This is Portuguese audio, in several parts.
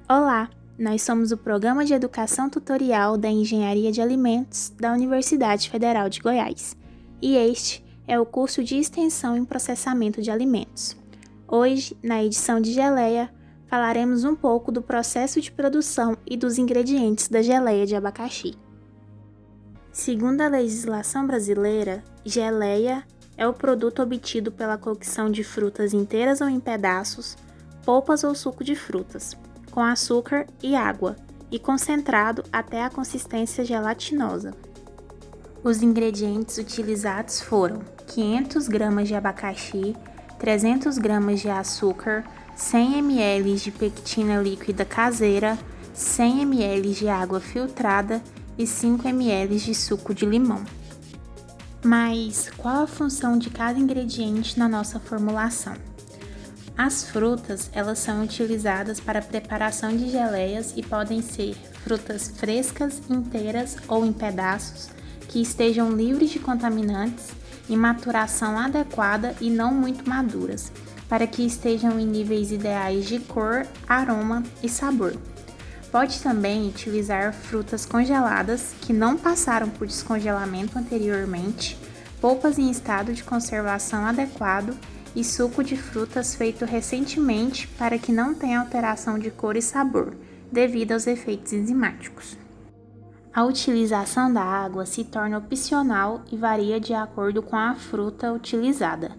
Olá, nós somos o Programa de Educação Tutorial da Engenharia de Alimentos da Universidade Federal de Goiás, e este é o curso de Extensão em Processamento de Alimentos. Hoje, na edição de geleia, falaremos um pouco do processo de produção e dos ingredientes da geleia de abacaxi. Segundo a legislação brasileira, geleia é o produto obtido pela cocção de frutas inteiras ou em pedaços, polpas ou suco de frutas, com açúcar e água, e concentrado até a consistência gelatinosa. Os ingredientes utilizados foram 500 gramas de abacaxi, 300 gramas de açúcar, 100 ml de pectina líquida caseira, 100 ml de água filtrada e 5 ml de suco de limão. Mas qual a função de cada ingrediente na nossa formulação? As frutas, elas são utilizadas para a preparação de geleias e podem ser frutas frescas, inteiras ou em pedaços, que estejam livres de contaminantes, em maturação adequada e não muito maduras, para que estejam em níveis ideais de cor, aroma e sabor. Pode também utilizar frutas congeladas que não passaram por descongelamento anteriormente, polpas em estado de conservação adequado e suco de frutas feito recentemente para que não tenha alteração de cor e sabor, devido aos efeitos enzimáticos. A utilização da água se torna opcional e varia de acordo com a fruta utilizada.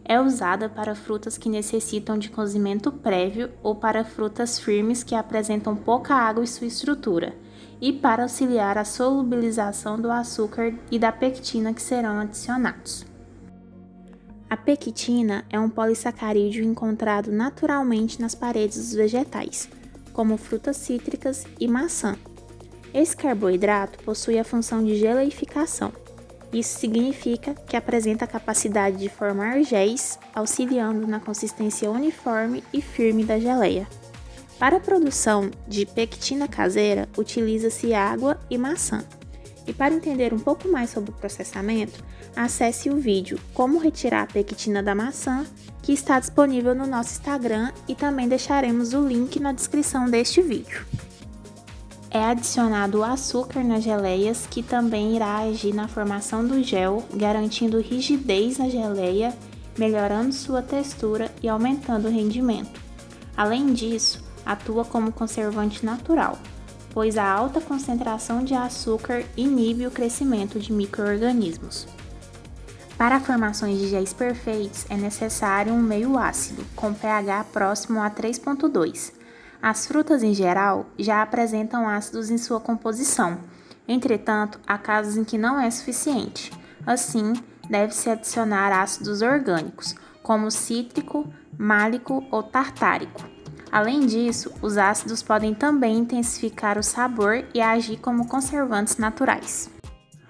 É usada para frutas que necessitam de cozimento prévio ou para frutas firmes que apresentam pouca água em sua estrutura, e para auxiliar a solubilização do açúcar e da pectina que serão adicionados. A pectina é um polissacarídeo encontrado naturalmente nas paredes dos vegetais, como frutas cítricas e maçã. Esse carboidrato possui a função de geleificação. Isso significa que apresenta a capacidade de formar géis, auxiliando na consistência uniforme e firme da geleia. Para a produção de pectina caseira, utiliza-se água e maçã. E para entender um pouco mais sobre o processamento, acesse o vídeo Como Retirar a Pectina da Maçã, que está disponível no nosso Instagram e também deixaremos o link na descrição deste vídeo. É adicionado o açúcar nas geleias, que também irá agir na formação do gel, garantindo rigidez na geleia, melhorando sua textura e aumentando o rendimento. Além disso, atua como conservante natural, pois a alta concentração de açúcar inibe o crescimento de micro-organismos. Para formações de géis perfeitos, é necessário um meio ácido, com pH próximo a 3,2. As frutas, em geral, já apresentam ácidos em sua composição. Entretanto, há casos em que não é suficiente. Assim, deve-se adicionar ácidos orgânicos, como cítrico, málico ou tartárico. Além disso, os ácidos podem também intensificar o sabor e agir como conservantes naturais.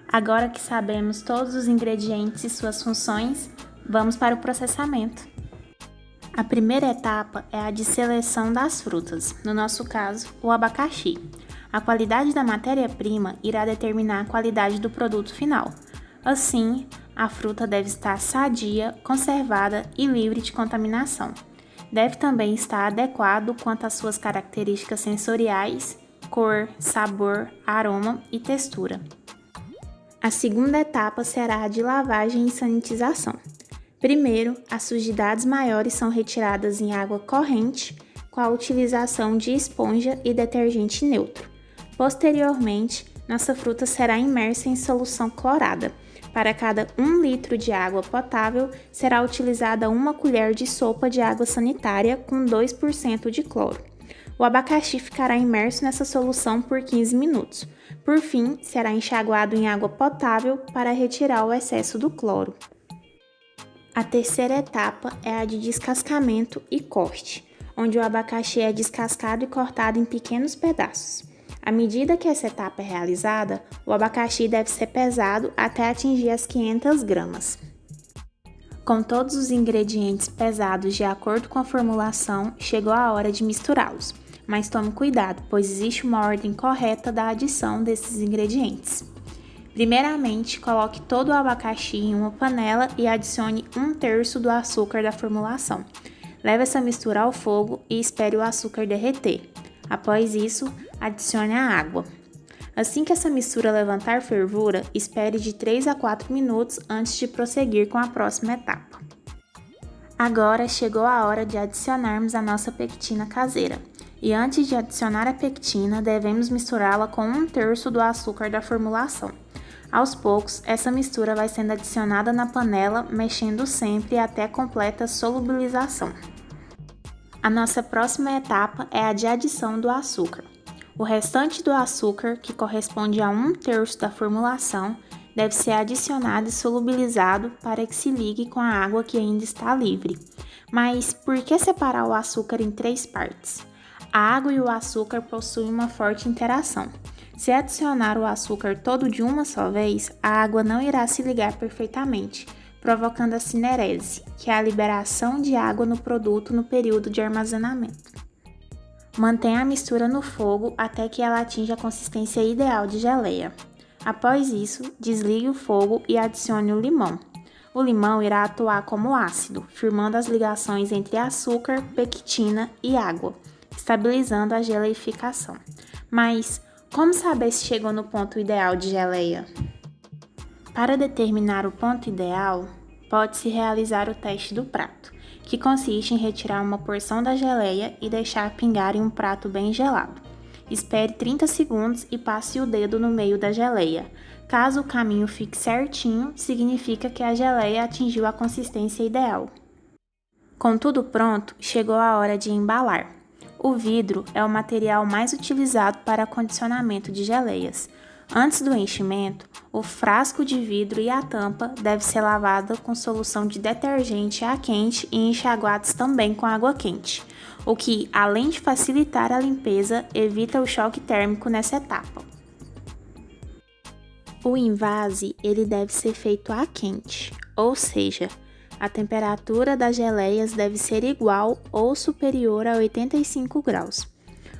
Agora que sabemos todos os ingredientes e suas funções, vamos para o processamento. A primeira etapa é a de seleção das frutas, no nosso caso, o abacaxi. A qualidade da matéria-prima irá determinar a qualidade do produto final. Assim, a fruta deve estar sadia, conservada e livre de contaminação. Deve também estar adequado quanto às suas características sensoriais, cor, sabor, aroma e textura. A segunda etapa será a de lavagem e sanitização. Primeiro, as sujidades maiores são retiradas em água corrente com a utilização de esponja e detergente neutro. Posteriormente, nossa fruta será imersa em solução clorada. Para cada 1 litro de água potável, será utilizada 1 colher de sopa de água sanitária com 2% de cloro. O abacaxi ficará imerso nessa solução por 15 minutos. Por fim, será enxaguado em água potável para retirar o excesso do cloro. A terceira etapa é a de descascamento e corte, onde o abacaxi é descascado e cortado em pequenos pedaços. À medida que essa etapa é realizada, o abacaxi deve ser pesado até atingir as 500 gramas. Com todos os ingredientes pesados de acordo com a formulação, chegou a hora de misturá-los, mas tome cuidado, pois existe uma ordem correta da adição desses ingredientes. Primeiramente, coloque todo o abacaxi em uma panela e adicione 1/3 do açúcar da formulação. Leve essa mistura ao fogo e espere o açúcar derreter. Após isso, adicione a água. Assim que essa mistura levantar fervura, espere de 3 a 4 minutos antes de prosseguir com a próxima etapa. Agora chegou a hora de adicionarmos a nossa pectina caseira. E antes de adicionar a pectina, devemos misturá-la com 1/3 do açúcar da formulação. Aos poucos, essa mistura vai sendo adicionada na panela, mexendo sempre até completa solubilização. A nossa próxima etapa é a de adição do açúcar. O restante do açúcar, que corresponde a 1/3 da formulação, deve ser adicionado e solubilizado para que se ligue com a água que ainda está livre. Mas por que separar o açúcar em 3 partes? A água e o açúcar possuem uma forte interação. Se adicionar o açúcar todo de uma só vez, a água não irá se ligar perfeitamente, provocando a cinerese, que é a liberação de água no produto no período de armazenamento. Mantenha a mistura no fogo até que ela atinja a consistência ideal de geleia. Após isso, desligue o fogo e adicione o limão. O limão irá atuar como ácido, firmando as ligações entre açúcar, pectina e água, estabilizando a geleificação. Mas como saber se chegou no ponto ideal de geleia? Para determinar o ponto ideal, pode-se realizar o teste do prato, que consiste em retirar uma porção da geleia e deixar pingar em um prato bem gelado. Espere 30 segundos e passe o dedo no meio da geleia. Caso o caminho fique certinho, significa que a geleia atingiu a consistência ideal. Com tudo pronto, chegou a hora de embalar. O vidro é o material mais utilizado para acondicionamento de geleias. Antes do enchimento, o frasco de vidro e a tampa devem ser lavados com solução de detergente a quente e enxaguados também com água quente, o que, além de facilitar a limpeza, evita o choque térmico nessa etapa. O envase ele deve ser feito a quente, ou seja, a temperatura das geleias deve ser igual ou superior a 85 graus.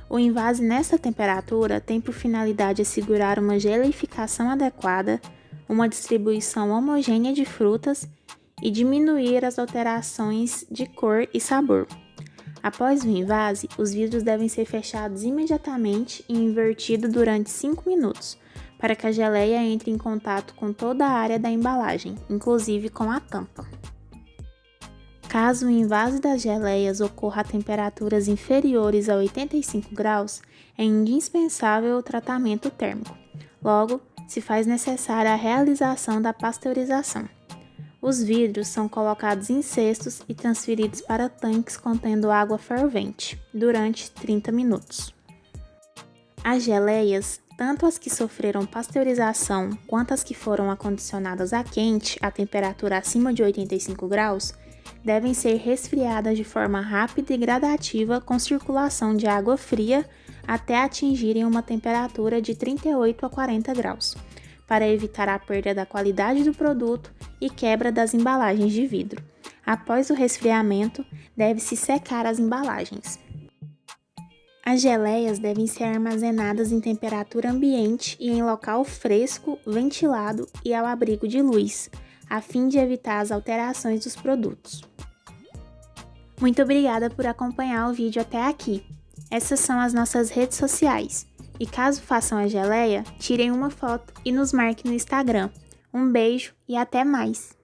O envase nessa temperatura tem por finalidade assegurar uma geleificação adequada, uma distribuição homogênea de frutas e diminuir as alterações de cor e sabor. Após o envase, os vidros devem ser fechados imediatamente e invertidos durante 5 minutos, para que a geleia entre em contato com toda a área da embalagem, inclusive com a tampa. Caso o envase das geleias ocorra a temperaturas inferiores a 85 graus, é indispensável o tratamento térmico. Logo, se faz necessária a realização da pasteurização. Os vidros são colocados em cestos e transferidos para tanques contendo água fervente, durante 30 minutos. As geleias, tanto as que sofreram pasteurização quanto as que foram acondicionadas a quente, a temperatura acima de 85 graus, devem ser resfriadas de forma rápida e gradativa com circulação de água fria até atingirem uma temperatura de 38 a 40 graus, para evitar a perda da qualidade do produto e quebra das embalagens de vidro. Após o resfriamento, deve-se secar as embalagens. As geleias devem ser armazenadas em temperatura ambiente e em local fresco, ventilado e ao abrigo de luz, a fim de evitar as alterações dos produtos. Muito obrigada por acompanhar o vídeo até aqui. Essas são as nossas redes sociais. E caso façam a geleia, tirem uma foto e nos marquem no Instagram. Um beijo e até mais!